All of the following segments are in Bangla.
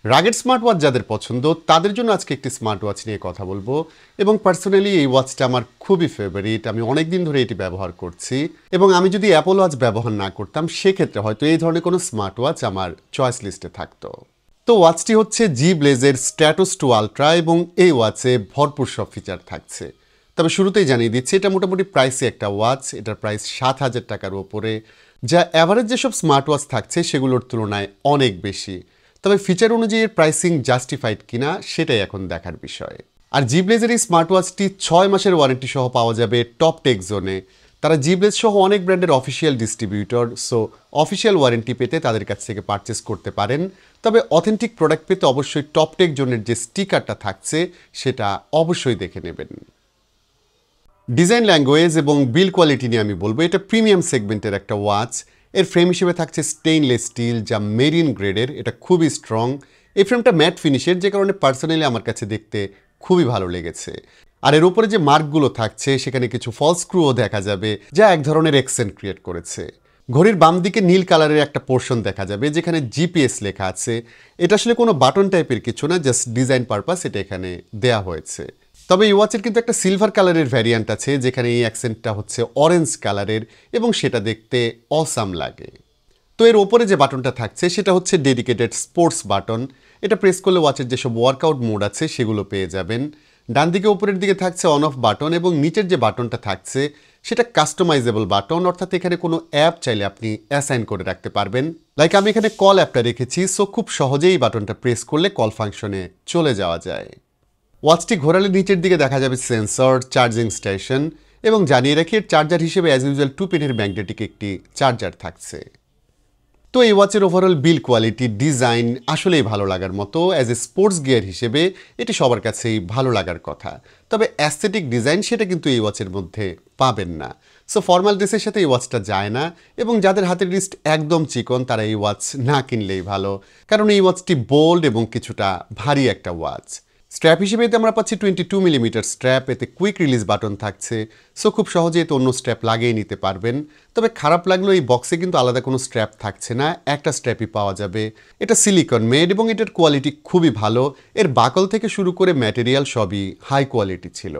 রাগেড স্মার্ট ওয়াচ যাদের পছন্দ তাদের জন্য আজকে একটি স্মার্ট ওয়াচ নিয়ে কথা বলবো এবং পার্সোনালি এই ওয়াচটা আমার খুবই ফেভারিট। আমি অনেক দিন ধরে এটি ব্যবহার করছি এবং আমি যদি অ্যাপল ওয়াচ ব্যবহার না করতাম সেক্ষেত্রে হয়তো এই ধরনের কোনো স্মার্ট ওয়াচ আমার চয়েস লিস্টে থাকতো। তো ওয়াচটি হচ্ছে জি ব্লেজের স্ট্র্যাটোস 2 আলট্রা এবং এই ওয়াচে ভরপুর সব ফিচার থাকছে। তবে শুরুতেই জানিয়ে দিচ্ছি এটা মোটামুটি প্রাইসে একটা ওয়াচ, এটার প্রাইস 7,000 টাকার ওপরে, যা অ্যাভারেজ যেসব স্মার্ট ওয়াচ থাকছে সেগুলোর তুলনায় অনেক বেশি। তবে ফিচার অনুযায়ী এর প্রাইসিং জাস্টিফাইড কিনা সেটাই এখন দেখার বিষয়। আর জি ব্লেজের এই স্মার্ট ওয়াচটি 6 মাসের ওয়ারেন্টি সহ পাওয়া যাবে টপ টেক জোনে। তারা জি ব্লেজ সহ অনেক ব্র্যান্ডের official distributor, so official warranty পেতে তাদের কাছ থেকে পারচেস করতে পারেন। তবে অথেন্টিক প্রোডাক্ট পেতে অবশ্যই টপ টেক জোনের যে স্টিকারটা থাকছে সেটা অবশ্যই দেখে নেবেন। ডিজাইন ল্যাঙ্গুয়েজ এবং বিল কোয়ালিটি নিয়ে আমি বলবো এটা প্রিমিয়াম সেগমেন্টের একটা ওয়াচ। এর ফ্রেম হিসেবে থাকছে স্টেইনলেস স্টিল যা মেরিন গ্রেডের, এটা খুবই স্ট্রং। এই ফ্রেমটা ম্যাট ফিনিশের, যে কারণে পার্সোনালি আমার কাছে দেখতে খুবই ভালো লেগেছে। আর এর উপরে যে মার্কগুলো থাকছে সেখানে কিছু ফলস স্ক্রুও দেখা যাবে যা এক ধরনের এক্সেন্ট ক্রিয়েট করেছে। ঘড়ির বাম দিকে নীল কালারের একটা পোর্শন দেখা যাবে যেখানে জিপিএস লেখা আছে। এটা আসলে কোনো বাটন টাইপের কিছু না, জাস্ট ডিজাইন পারপাস এটা এখানে দেয়া হয়েছে। তবে এই ওয়াচের কিন্তু একটা সিলভার কালারের ভ্যারিয়েন্ট আছে যেখানে এই অ্যাকসেন্টটা হচ্ছে অরেঞ্জ কালারের এবং সেটা দেখতে অসাম লাগে। তো এর ওপরে যে বাটনটা থাকছে সেটা হচ্ছে ডেডিকেটেড স্পোর্টস বাটন। এটা প্রেস করলে ওয়াচের যেসব ওয়ার্কআউট মোড আছে সেগুলো পেয়ে যাবেন। ডান দিকে উপরের দিকে থাকছে অন অফ বাটন এবং নিচের যে বাটনটা থাকছে সেটা কাস্টমাইজেবল বাটন, অর্থাৎ এখানে কোনো অ্যাপ চাইলে আপনি অ্যাসাইন করে রাখতে পারবেন। লাইক আমি এখানে কল অ্যাপটা রেখেছি, সো খুব সহজেই বাটনটা প্রেস করলে কল ফাংশনে চলে যাওয়া যায়। ওয়াচটি ঘোরালে নিচের দিকে দেখা যাবে সেন্সর, চার্জিং স্টেশন এবং জানিয়ে রাখি এর চার্জার হিসেবে অ্যাজ ইউজুয়াল 2 পিনের ম্যাগনেটিক একটি চার্জার থাকছে। তো এই ওয়াচের ওভারঅল বিল কোয়ালিটি, ডিজাইন আসলেই ভালো লাগার মতো। অ্যাজ এ স্পোর্টস গিয়ার হিসেবে এটি সবার কাছেই ভালো লাগার কথা। তবে অ্যাস্থেটিক ডিজাইন সেটা কিন্তু এই ওয়াচের মধ্যে পাবেন না। সো ফর্মাল ড্রেসের সাথে এই ওয়াচটা যায় না এবং যাদের হাতের রিস্ট একদম চিকন তারা এই ওয়াচ না কিনলেই ভালো, কারণ এই ওয়াচটি বোল্ড এবং কিছুটা ভারী একটা ওয়াচ। স্ট্র্যাপ হিসেবে এতে আমরা পাচ্ছি 22 মিলিমিটার স্ট্র্যাপ, এতে কুইক রিলিজ বাটন থাকছে, সো খুব সহজে এতে অন্য স্ট্র্যাপ লাগিয়ে নিতে পারবেন। তবে খারাপ লাগলো এই বক্সে কিন্তু আলাদা কোনো স্ট্র্যাপ থাকছে না, একটা স্ট্র্যাপই পাওয়া যাবে। এটা সিলিকন মেড এবং এটার কোয়ালিটি খুবই ভালো। এর বাকল থেকে শুরু করে ম্যাটেরিয়াল সবই হাই কোয়ালিটি ছিল।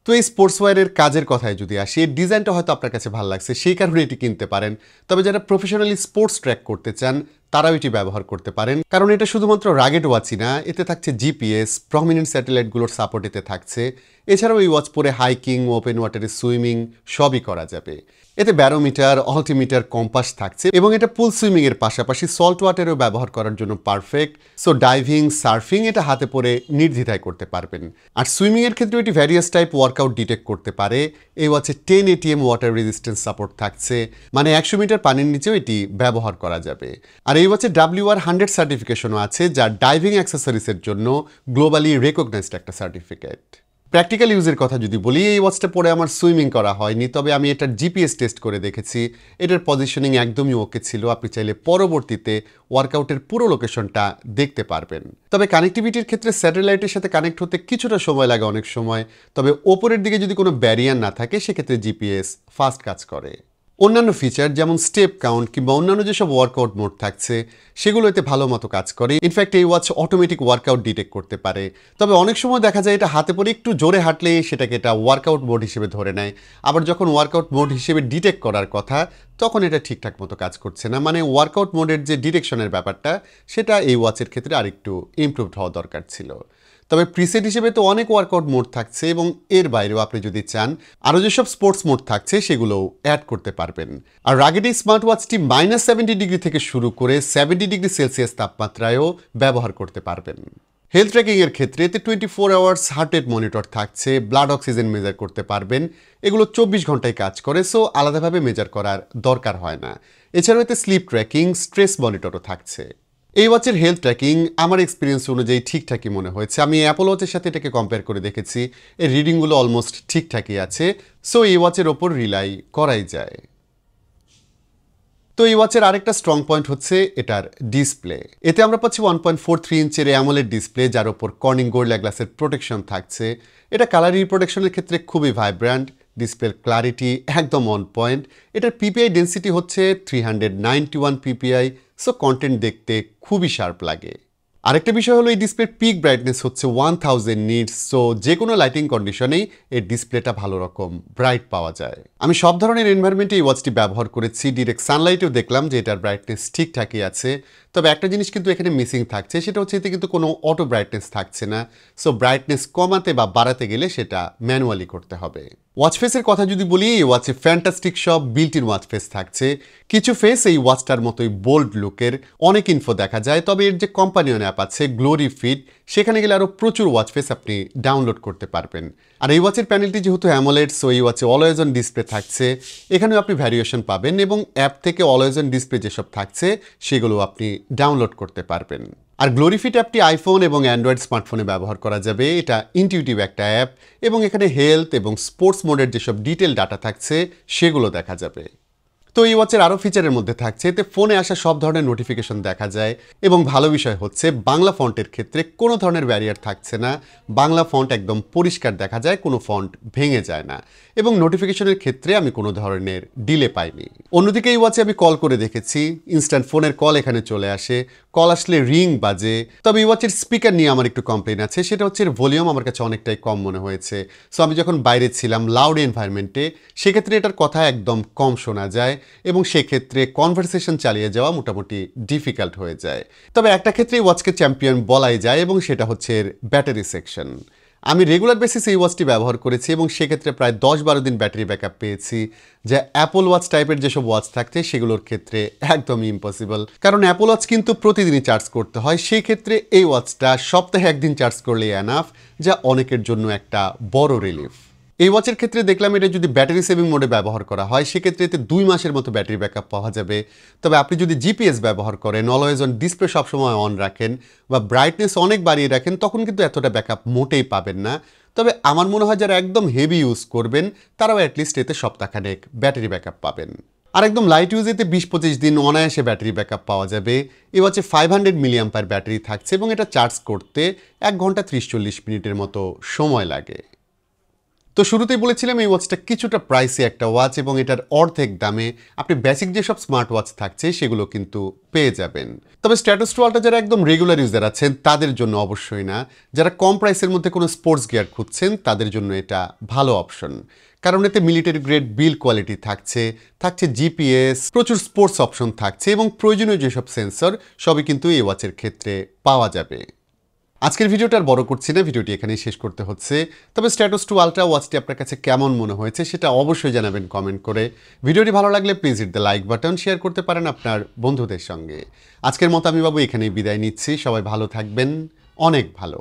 তো এই স্পোর্টস ওয়্যারের কাজের কথায় যদি আসি, এর ডিজাইনটা হয়তো আপনার কাছে ভালো লাগছে সেই কারণে এটি কিনতে পারেন। তবে যারা প্রফেশনালি স্পোর্টস ট্র্যাক করতে চান তারাও এটি ব্যবহার করতে পারেন, কারণ এটা শুধুমাত্র রাগেড ওয়াচই না, এতে থাকছে জিপিএস, প্রমিনেন্ট স্যাটেলাইটগুলোর সাপোর্ট এতে থাকছে। এছাড়াও এই ওয়াচ পরে হাইকিং, ওপেন ওয়াটারে সুইমিং সবই করা যাবে। এতে ব্যারোমিটার, অল্টিমিটার, কম্পাস থাকছে এবং এটা পুল সুইমিং এর পাশাপাশি সল্ট ওয়াটারেও ব্যবহার করার জন্য পারফেক্ট। সো ডাইভিং, সার্ফিং এটা হাতে পরে নির্দ্বিধায় করতে পারবেন। আর সুইমিং এর ক্ষেত্রে এটি ভ্যারিয়াস টাইপ ওয়ার্কআউট ডিটেক্ট করতে পারে। এই ওয়াচে 10 ATM ওয়াটার রেজিস্ট্যান্স সাপোর্ট থাকছে, মানে 100 মিটার পানির নিচেও এটি ব্যবহার করা যাবে। আর এই ওয়াচে WR100 সার্টিফিকেশনও আছে, যা ডাইভিং অ্যাক্সেসরিজের জন্য গ্লোবালি রেকগনাইজড একটা সার্টিফিকেট। প্র্যাকটিক্যাল ইউজের কথা যদি বলি, এই ওয়াচটা পরে আমার সুইমিং করা হয়নি, তবে আমি এটার জিপিএস টেস্ট করে দেখেছি। এটার পজিশনিং একদমই ওকে ছিল, আপনি চাইলে পরবর্তীতে ওয়ার্কআউটের পুরো লোকেশনটা দেখতে পারবেন। তবে কানেক্টিভিটির ক্ষেত্রে স্যাটেলাইটের সাথে কানেক্ট হতে কিছুটা সময় লাগে অনেক সময়, তবে ওপরের দিকে যদি কোনো ব্যারিয়ার না থাকে সেক্ষেত্রে জিপিএস ফাস্ট কাজ করে। অন্যান্য ফিচার যেমন স্টেপ কাউন্ট কিংবা অন্যান্য যেসব ওয়ার্কআউট মোড থাকছে সেগুলো এতে ভালো মতো কাজ করে। ইনফ্যাক্ট এই ওয়াচ অটোমেটিক ওয়ার্কআউট ডিটেক্ট করতে পারে। তবে অনেক সময় দেখা যায় এটা হাতে পরে একটু জোরে হাঁটলে সেটাকে এটা ওয়ার্কআউট মোড হিসেবে ধরে নেয়, আবার যখন ওয়ার্কআউট মোড হিসেবে ডিটেক্ট করার কথা তখন এটা ঠিকঠাক মতো কাজ করছে না। মানে ওয়ার্কআউট মোডের যে ডিটেকশনের ব্যাপারটা সেটা এই ওয়াচের ক্ষেত্রে আরেকটু ইমপ্রুভড হওয়া দরকার ছিল। তবে প্রিসেট হিসেবে তো অনেক ওয়ার্কআউট মোড থাকছে এবং এর বাইরেও আপনি যদি চান আরও যেসব স্পোর্টস মোড থাকছে সেগুলোও অ্যাড করতে পারবেন। আর রাগেড এই স্মার্ট ওয়াচটি -70 ডিগ্রি থেকে শুরু করে 70 ডিগ্রি সেলসিয়াস তাপমাত্রায়ও ব্যবহার করতে পারবেন। হেলথ ট্র্যাকিংয়ের ক্ষেত্রে এতে 24 আওয়ার্স হার্ট রেট মনিটর থাকছে, ব্লাড অক্সিজেন মেজার করতে পারবেন। এগুলো 24 ঘন্টায় কাজ করে, সো আলাদাভাবে মেজার করার দরকার হয় না। এছাড়াও এতে স্লিপ ট্র্যাকিং, স্ট্রেস মনিটরও থাকছে। এই ওয়াচের হেলথ ট্র্যাকিং আমার এক্সপিরিয়েন্স অনুযায়ী ঠিকঠাকই মনে হয়েছে। আমি অ্যাপল ওয়াচের সাথে এটাকে কম্পেয়ার করে দেখেছি, এর রিডিংগুলো অলমোস্ট ঠিকঠাকই আছে, সো এই ওয়াচের ওপর রিলাই করাই যায়। তো এই ওয়াচের আরেকটা স্ট্রং পয়েন্ট হচ্ছে এটার ডিসপ্লে। এতে আমরা পাচ্ছি 1.43 ইঞ্চের অ্যামোলেড ডিসপ্লে, যার ওপর কর্নিং গোরিলা গ্লাসের প্রোটেকশন থাকছে। এটা কালার রিপ্রোটেকশনের ক্ষেত্রে খুবই ভাইব্র্যান্ট, ডিসপ্লের ক্লারিটি একদম অন পয়েন্ট। এটার পিপিআই ডেন্সিটি হচ্ছে 391 পিপিআই, সো কন্টেন্ট দেখতে খুবই শার্প লাগে। আরেকটা বিষয় হলো এই ডিসপ্লের পিক ব্রাইটনেস হচ্ছে 1000 নিটস, সো যে কোনো লাইটিং কন্ডিশনেই এই ডিসপ্লেটা ভালো রকম ব্রাইট পাওয়া যায়। আমি সব ধরনের এনভায়রনমেন্টে এই ওয়াচটি ব্যবহার করেছি, ডিরেক্ট সানলাইটেও দেখলাম যে এটার ব্রাইটনেস ঠিকঠাকই আছে। তবে একটা জিনিস কিন্তু এখানে মিসিং থাকছে, সেটা হচ্ছে এতে কিন্তু কোনো অটো ব্রাইটনেস থাকছে না, সো ব্রাইটনেস কমাতে বা বাড়াতে গেলে সেটা ম্যানুয়ালি করতে হবে। ওয়াচ ফেসের কথা যদি বলি, এই ওয়াচে ফ্যান্টাস্টিক সব বিল্ট ইন ওয়াচ ফেস থাকছে। কিছু ফেস এই ওয়াচটার মতোই বোল্ড লুকের, অনেক ইনফো দেখা যায়। তবে এর যে কোম্পানিয়ন অ্যাপ আছে গ্লোরি ফিট, সেখানে গেলে আরও প্রচুর ওয়াচ ফেস আপনি ডাউনলোড করতে পারবেন। আর এই ওয়াচের প্যানেলটি যেহেতু অ্যামোলেড, সো এই ওয়াচে অলওয়েজ অন ডিসপ্লে থাকছে। এখানেও আপনি ভ্যারিয়েশন পাবেন এবং অ্যাপ থেকে অলওয়েজ অন ডিসপ্লে যেসব থাকছে সেগুলো আপনি ডাউনলোড করতে পারবেন। আর গ্লোরিফিট অ্যাপটি আইফোন এবং অ্যান্ড্রয়েড স্মার্টফোনে ব্যবহার করা যাবে। এটা ইনটিউটিভ একটা অ্যাপ এবং এখানে হেলথ এবং স্পোর্টস মোডের যেসব ডিটেল ডাটা থাকছে সেগুলো দেখা যাবে। তো এই ওয়াচের আরও ফিচারের মধ্যে থাকছে এতে ফোনে আসা সব ধরনের নোটিফিকেশন দেখা যায় এবং ভালো বিষয় হচ্ছে বাংলা ফন্টের ক্ষেত্রে কোনো ধরনের ব্যারিয়ার থাকছে না। বাংলা ফন্ট একদম পরিষ্কার দেখা যায়, কোনো ফন্ট ভেঙে যায় না এবং নোটিফিকেশনের ক্ষেত্রে আমি কোনো ধরনের ডিলে পাইনি। অন্যদিকে এই ওয়াচে আমি কল করে দেখেছি, ইনস্ট্যান্ট ফোনের কল এখানে চলে আসে, কল আসলে রিং বাজে। তবে এই ওয়াচের স্পিকার নিয়ে আমার একটু কমপ্লেন আছে, সেটা হচ্ছে এর ভলিউম আমার কাছে অনেকটাই কম মনে হয়েছে। সো আমি যখন বাইরে ছিলাম লাউড এনভায়রনমেন্টে, সেক্ষেত্রে এটার কথা একদম কম শোনা যায় এবং সেক্ষেত্রে কনভারসেশন চালিয়ে যাওয়া মোটামুটি ডিফিকাল্ট হয়ে যায়। তবে একটা ক্ষেত্রে ওয়াচকে চ্যাম্পিয়ন বলাই যায় এবং সেটা হচ্ছে এর ব্যাটারি সেকশন। আমি রেগুলার বেসিসে এই ওয়াচটি ব্যবহার করেছি এবং সেক্ষেত্রে প্রায় 10-12 দিন ব্যাটারি ব্যাকআপ পেয়েছি, যা অ্যাপল ওয়াচ টাইপের যেসব ওয়াচ থাকছে সেগুলোর ক্ষেত্রে একদমই ইম্পসিবল। কারণ অ্যাপল ওয়াচ কিন্তু প্রতিদিনই চার্জ করতে হয়, সেই ক্ষেত্রে এই ওয়াচটা সপ্তাহে একদিন চার্জ করলেই এনাফ, যা অনেকের জন্য একটা বড় রিলিফ। এই ওয়াচের ক্ষেত্রে দেখলাম এটা যদি ব্যাটারি সেভিং মোডে ব্যবহার করা হয় সেক্ষেত্রে এতে 2 মাসের মতো ব্যাটারি ব্যাকআপ পাওয়া যাবে। তবে আপনি যদি জিপিএস ব্যবহার করেন, অলওয়েজ অন ডিসপ্লে সবসময় অন রাখেন বা ব্রাইটনেস অনেক বাড়িয়ে রাখেন, তখন কিন্তু এতটা ব্যাকআপ মোটেই পাবেন না। তবে আমার মনে হয় যারা একদম হেভি ইউজ করবেন তারাও অ্যাটলিস্ট এতে সপ্তাহখানেক ব্যাটারি ব্যাকআপ পাবেন। আর একদম লাইট ইউজেতে 20-25 দিন অনায়াসে ব্যাটারি ব্যাকআপ পাওয়া যাবে। এই ওয়াচে 500 মিলিঅ্যাম্পার ব্যাটারি থাকছে এবং এটা চার্জ করতে 1 ঘন্টা 30-40 মিনিটের মতো সময় লাগে। তো শুরুতেই বলেছিলাম এই ওয়াচটা কিছুটা প্রাইসি একটা ওয়াচ এবং এটার অর্ধেক দামে আপনি বেসিক যেসব স্মার্ট ওয়াচ থাকছে সেগুলো কিন্তু পেয়ে যাবেন। তবে স্ট্যাটাস টুয়ালটা যারা একদম রেগুলার ইউজার আছেন তাদের জন্য অবশ্যই না, যারা কম প্রাইসের মধ্যে কোনো স্পোর্টস গিয়ার খুঁজছেন তাদের জন্য এটা ভালো অপশন। কারণ এতে মিলিটারি গ্রেড বিল্ড কোয়ালিটি থাকছে, জিপিএস, প্রচুর স্পোর্টস অপশন থাকছে এবং প্রয়োজনীয় যেসব সেন্সর সবই কিন্তু এই ওয়াচের ক্ষেত্রে পাওয়া যাবে। আজকের ভিডিওটা আর বড় করছি না, ভিডিওটি এখানেই শেষ করতে হচ্ছে। তবে স্ট্যাটাস 2 আলট্রা ওয়াচটি আপনার কাছে কেমন মনে হয়েছে সেটা অবশ্যই জানাবেন কমেন্ট করে। ভিডিওটি ভালো লাগলে please hit the like button, share করতে পারেন আপনার বন্ধুদের সঙ্গে। আজকের মতো আমি বাবু এখানেই বিদায় নিচ্ছি, সবাই ভালো থাকবেন, অনেক ভালো।